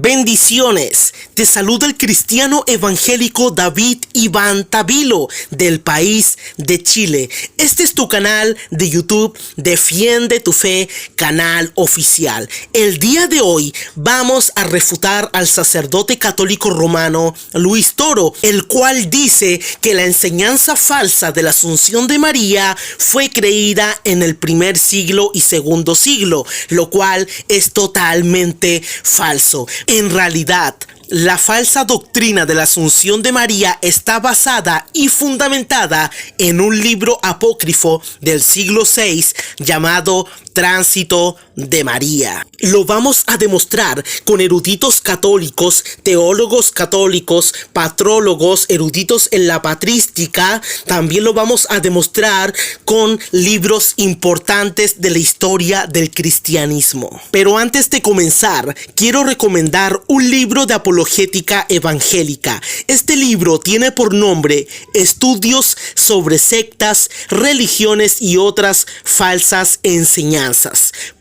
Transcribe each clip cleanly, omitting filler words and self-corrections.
Bendiciones, te saluda el cristiano evangélico David Iván Tavilo del país de Chile. Este es tu canal de YouTube Defiende tu Fe, canal oficial. El día de hoy vamos a refutar al sacerdote católico romano Luis Toro, el cual dice que la enseñanza falsa de la Asunción de María fue creída en el primer siglo y segundo siglo, lo cual es totalmente falso. En realidad, la falsa doctrina de la Asunción de María está basada y fundamentada en un libro apócrifo del siglo VI llamado Tránsito de María. Lo vamos a demostrar con eruditos católicos, teólogos católicos, patrólogos, eruditos en la patrística. También lo vamos a demostrar con libros importantes de la historia del cristianismo. Pero antes de comenzar, quiero recomendar un libro de apologética evangélica. Este libro tiene por nombre Estudios sobre sectas, religiones y otras falsas enseñanzas,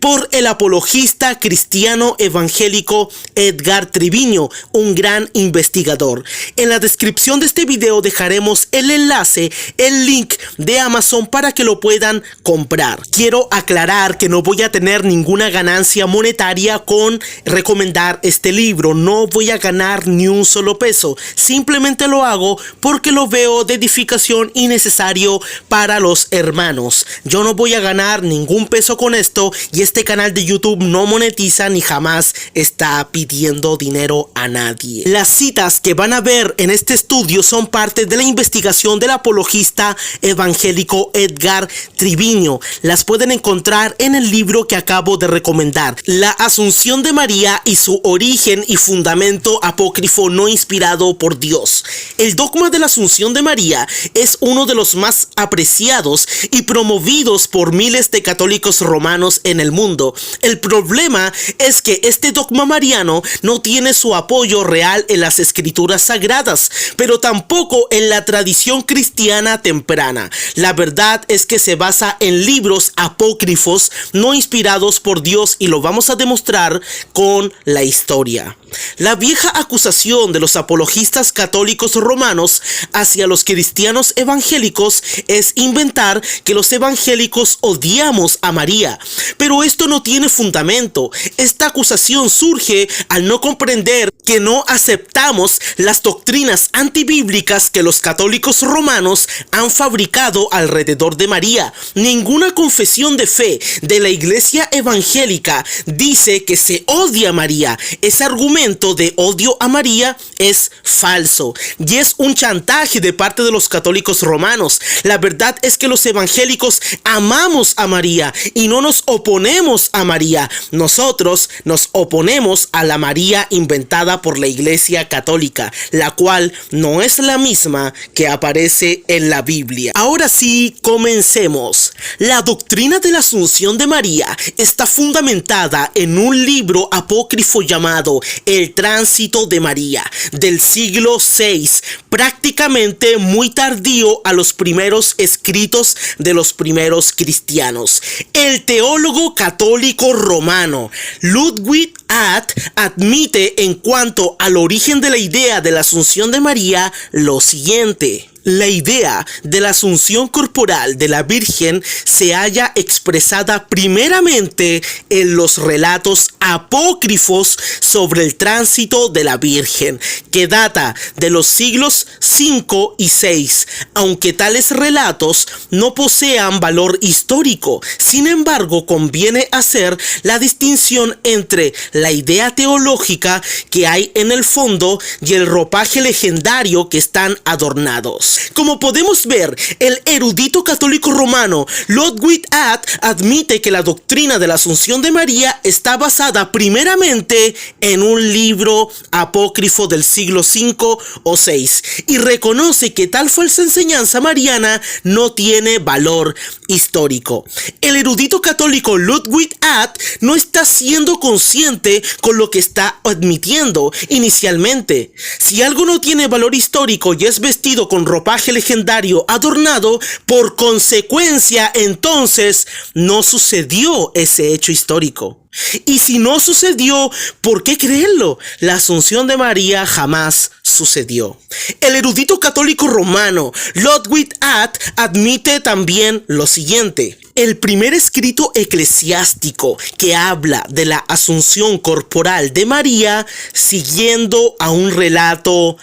por el apologista cristiano evangélico Edgar Triviño, un gran investigador. En la descripción de este video dejaremos el enlace, el link de Amazon para que lo puedan comprar. Quiero aclarar que no voy a tener ninguna ganancia monetaria con recomendar este libro. No voy a ganar ni un solo peso. Simplemente lo hago porque lo veo de edificación y necesario para los hermanos. Yo no voy a ganar ningún peso con esto, y este canal de YouTube no monetiza ni jamás está pidiendo dinero a nadie. Las citas que van a ver en este estudio son parte de la investigación del apologista evangélico Edgar Triviño. Las pueden encontrar en el libro que acabo de recomendar, La Asunción de María y su origen y fundamento apócrifo no inspirado por Dios. El dogma de la Asunción de María es uno de los más apreciados y promovidos por miles de católicos romanos en el mundo. El problema es que este dogma mariano no tiene su apoyo real en las escrituras sagradas, pero tampoco en la tradición cristiana temprana. La verdad es que se basa en libros apócrifos no inspirados por Dios, y lo vamos a demostrar con la historia. La vieja acusación de los apologistas católicos romanos hacia los cristianos evangélicos es inventar que los evangélicos odiamos a María, pero esto no tiene fundamento. Esta acusación surge al no comprender que no aceptamos las doctrinas antibíblicas que los católicos romanos han fabricado alrededor de María. Ninguna confesión de fe de la iglesia evangélica dice que se odia a María. Ese argumento de odio a María es falso y es un chantaje de parte de los católicos romanos. La verdad es que los evangélicos amamos a María y no nos oponemos a María. Nosotros nos oponemos a la María inventada por la iglesia católica, la cual no es la misma que aparece en la Biblia. Ahora sí, comencemos. La doctrina de la Asunción de María está fundamentada en un libro apócrifo llamado El Tránsito de María, del siglo VI, prácticamente muy tardío a los primeros escritos de los primeros cristianos. El teólogo católico romano Ludwig Ad admite en cuanto al origen de la idea de la Asunción de María lo siguiente: la idea de la asunción corporal de la Virgen se halla expresada primeramente en los relatos apócrifos sobre el tránsito de la Virgen, que data de los siglos V y VI, aunque tales relatos no posean valor histórico. Sin embargo, conviene hacer la distinción entre la idea teológica que hay en el fondo y el ropaje legendario que están adornados. Como podemos ver, el erudito católico romano Ludwig Ad admite que la doctrina de la Asunción de María está basada primeramente en un libro apócrifo del siglo V o VI y reconoce que tal falsa enseñanza mariana no tiene valor histórico. El erudito católico Ludwig Ad no está siendo consciente con lo que está admitiendo inicialmente. Si algo no tiene valor histórico y es vestido con ropa ropaje legendario adornado, por consecuencia, entonces, no sucedió ese hecho histórico. Y si no sucedió, ¿por qué creerlo? La Asunción de María jamás sucedió. El erudito católico romano Ludwig Att admite también lo siguiente: el primer escrito eclesiástico que habla de la asunción corporal de María, siguiendo a un relato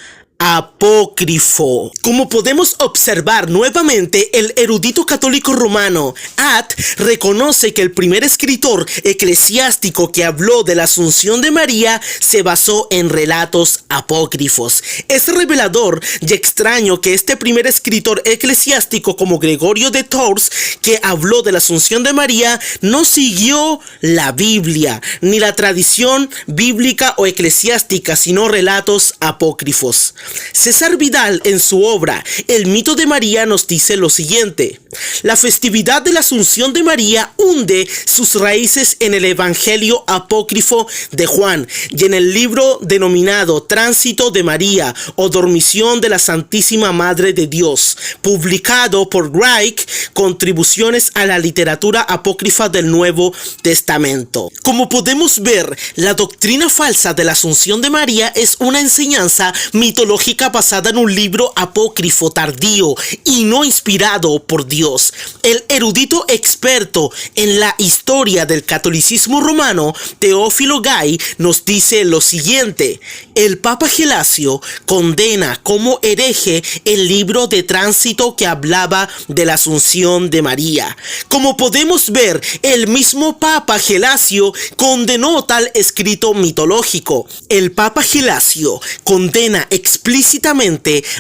apócrifo. Como podemos observar nuevamente, el erudito católico romano Att reconoce que el primer escritor eclesiástico que habló de la Asunción de María se basó en relatos apócrifos. Es revelador y extraño que este primer escritor eclesiástico, como Gregorio de Tours, que habló de la Asunción de María, no siguió la Biblia ni la tradición bíblica o eclesiástica, sino relatos apócrifos. César Vidal, en su obra El mito de María, nos dice lo siguiente: la festividad de la Asunción de María hunde sus raíces en el Evangelio apócrifo de Juan y en el libro denominado Tránsito de María o Dormición de la Santísima Madre de Dios, publicado por Reich, Contribuciones a la literatura apócrifa del Nuevo Testamento. Como podemos ver, la doctrina falsa de la Asunción de María es una enseñanza mitológica basada en un libro apócrifo tardío y no inspirado por Dios. El erudito experto en la historia del catolicismo romano, Teófilo Gay, nos dice lo siguiente: el Papa Gelasio condena como hereje el libro de Tránsito que hablaba de la Asunción de María. Como podemos ver, el mismo Papa Gelasio condenó tal escrito mitológico. El Papa Gelasio condena explícitamente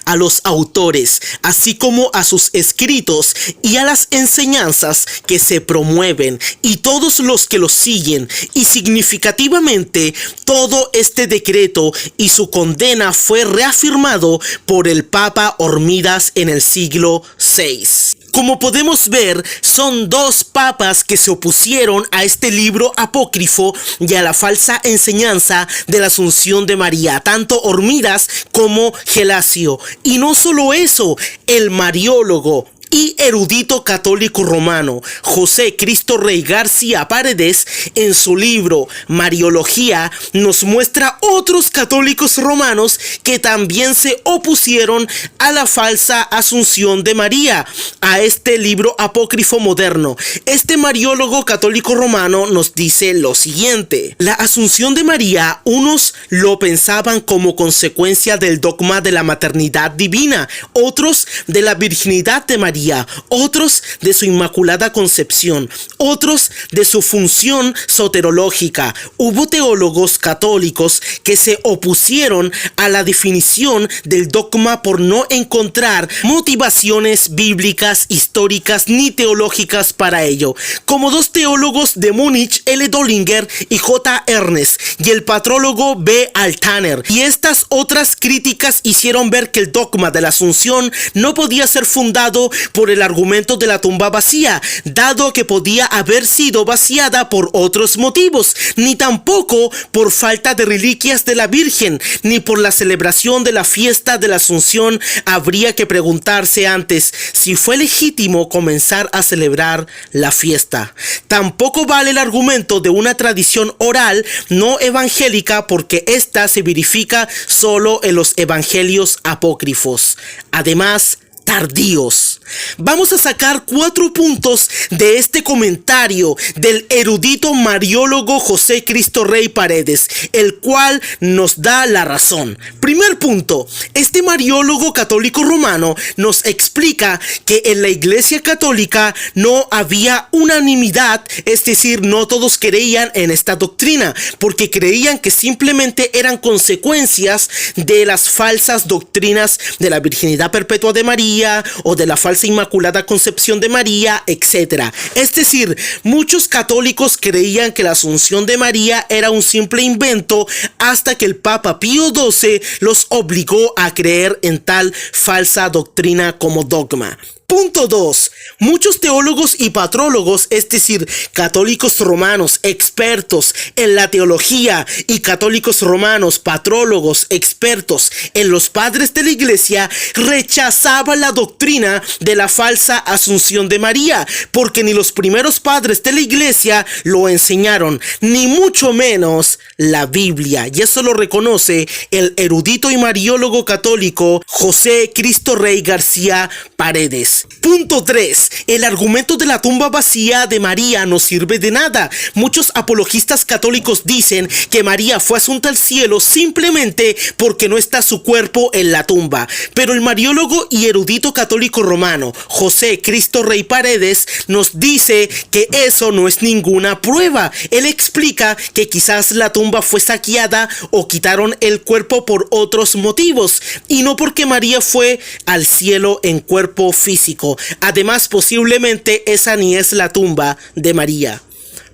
a los autores, así como a sus escritos y a las enseñanzas que se promueven y todos los que los siguen, y significativamente todo este decreto y su condena fue reafirmado por el Papa Hormidas en el siglo VI. Como podemos ver, son dos papas que se opusieron a este libro apócrifo y a la falsa enseñanza de la Asunción de María, tanto Hormidas como Gelasio. Y no solo eso, el mariólogo y erudito católico romano José Cristo Rey García Paredes, en su libro Mariología, nos muestra otros católicos romanos que también se opusieron a la falsa Asunción de María, a este libro apócrifo moderno. Este mariólogo católico romano nos dice lo siguiente: la Asunción de María, unos lo pensaban como consecuencia del dogma de la maternidad divina, otros de la virginidad de María, otros de su inmaculada concepción, otros de su función soterológica. Hubo teólogos católicos que se opusieron a la definición del dogma por no encontrar motivaciones bíblicas, históricas ni teológicas para ello, como dos teólogos de Múnich, L. Dollinger y J. Ernest, y el patrólogo B. Altaner. Y estas otras críticas hicieron ver que el dogma de la Asunción no podía ser fundado por el argumento de la tumba vacía, dado que podía haber sido vaciada por otros motivos, ni tampoco por falta de reliquias de la Virgen, ni por la celebración de la fiesta de la Asunción. Habría que preguntarse antes si fue legítimo comenzar a celebrar la fiesta. Tampoco vale el argumento de una tradición oral no evangélica, porque ésta se verifica solo en los evangelios apócrifos, además tardíos. Vamos a sacar 4 puntos de este comentario del erudito mariólogo José Cristo Rey Paredes, el cual nos da la razón. Primer punto: este mariólogo católico romano nos explica que en la Iglesia Católica no había unanimidad, es decir, no todos creían en esta doctrina, porque creían que simplemente eran consecuencias de las falsas doctrinas de la virginidad perpetua de María o de la falsa Inmaculada Concepción de María, etc. Es decir, muchos católicos creían que la Asunción de María era un simple invento, hasta que el Papa Pío XII los obligó a creer en tal falsa doctrina como dogma. Punto 2. Muchos teólogos y patrólogos, es decir, católicos romanos expertos en la teología y católicos romanos patrólogos expertos en los padres de la iglesia, rechazaban la doctrina de la falsa asunción de María, porque ni los primeros padres de la iglesia lo enseñaron, ni mucho menos la Biblia. Y eso lo reconoce el erudito y mariólogo católico José Cristo Rey García Paredes. Punto 3. El argumento de la tumba vacía de María no sirve de nada. Muchos apologistas católicos dicen que María fue asunta al cielo simplemente porque no está su cuerpo en la tumba. Pero el mariólogo y erudito católico romano José Cristo Rey Paredes nos dice que eso no es ninguna prueba. Él explica que quizás la tumba fue saqueada o quitaron el cuerpo por otros motivos y no porque María fue al cielo en cuerpo físico. Además, posiblemente esa ni es la tumba de María.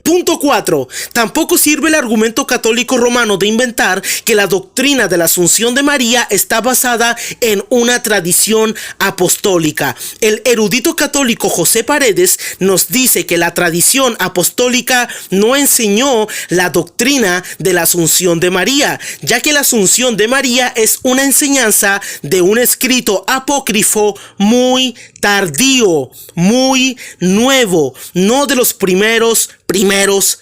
Punto 4. Tampoco sirve el argumento católico romano de inventar que la doctrina de la asunción de María está basada en una tradición apostólica. El erudito católico José Paredes nos dice que la tradición apostólica no enseñó la doctrina de la asunción de María, ya que la asunción de María es una enseñanza de un escrito apócrifo muy tardío, muy nuevo, no de los primeros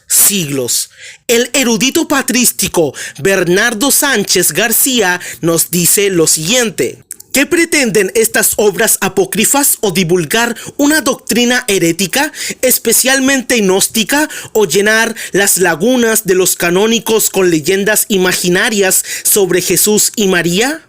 siglos. El erudito patrístico Bernardo Sánchez García nos dice lo siguiente: ¿qué pretenden estas obras apócrifas? ¿O divulgar una doctrina herética, especialmente gnóstica, o llenar las lagunas de los canónicos con leyendas imaginarias sobre Jesús y María?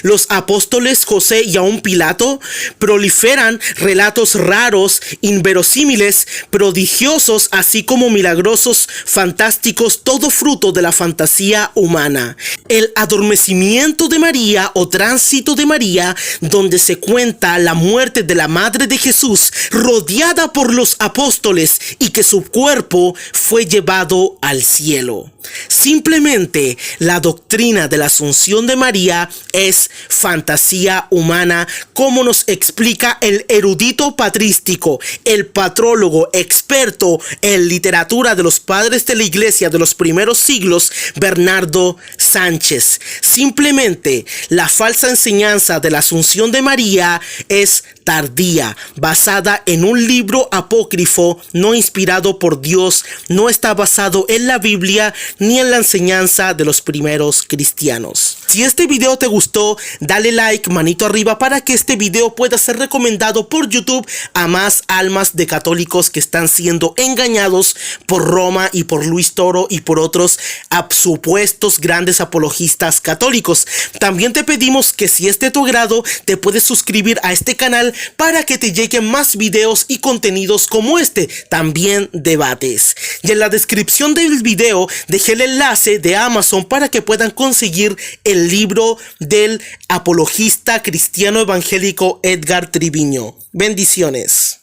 Los apóstoles José y aún Pilato proliferan relatos raros, inverosímiles, prodigiosos, así como milagrosos, fantásticos, todo fruto de la fantasía humana. El adormecimiento de María o tránsito de María, donde se cuenta la muerte de la madre de Jesús, rodeada por los apóstoles, y que su cuerpo fue llevado al cielo. Simplemente la doctrina de la asunción de María es fantasía humana, como nos explica el erudito patrístico, el patrólogo experto en literatura de los padres de la iglesia de los primeros siglos, Bernardo Sánchez. Simplemente la falsa enseñanza de la asunción de María es tardía, basada en un libro apócrifo no inspirado por Dios, no está basado en la Biblia ni en la enseñanza de los primeros cristianos. Si este video te gustó, dale like, manito arriba, para que este video pueda ser recomendado por YouTube a más almas de católicos que están siendo engañados por Roma y por Luis Toro y por otros supuestos grandes apologistas católicos. También te pedimos que, si es de tu agrado, te puedes suscribir a este canal para que te lleguen más videos y contenidos como este, también debates. Y en la descripción del video dejé el enlace de Amazon para que puedan conseguir el libro del apologista cristiano evangélico Edgar Triviño. Bendiciones.